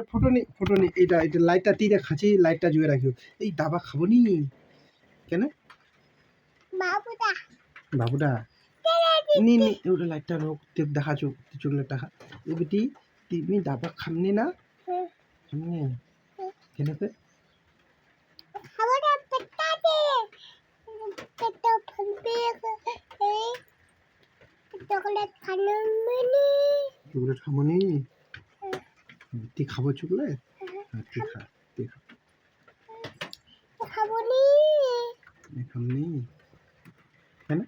photo নি এটা লাইটটা তীরে খাঁচি লাইটটা জুয়ে রাখিও এই দাবা খাবো নি কেন বাবুটা নি নি ওটা লাইটটা রোক দেখা চোখ চোখলে টাকা এই বেটি তুমি দাবা খামনি না খামনি কেন পে চকলেট খামনি তুই খাবো চকলেট তুই খা খাবনি খামনি কেন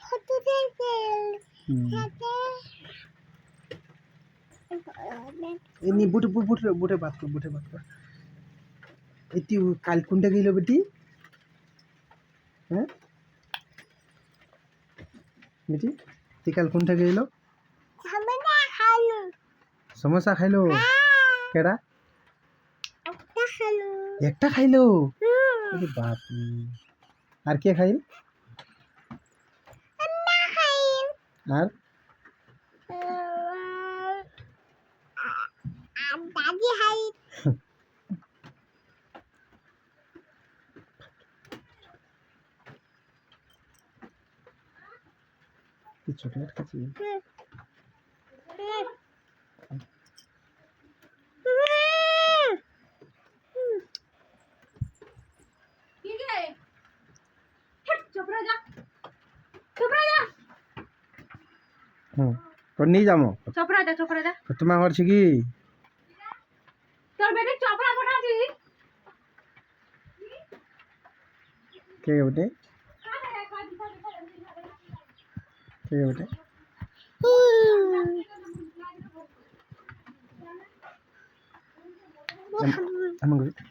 ফটো দেখে এমনি বুটে বাত কর এই তুই কাল কোনটা গেল বেটি হ্যাঁ বেটি তুই কাল কোনটা গেল সমোসা খাইলো কেডা একটা খাইলো আরে বাপ আর কে খাইল আর দাদি হাই তুই চকলেট খাচ্ছিস नहीं जामो चोपड़ा जा तुम्हारा घर छी की तोर बेटी चोपड़ा पठा छी के बेटे हम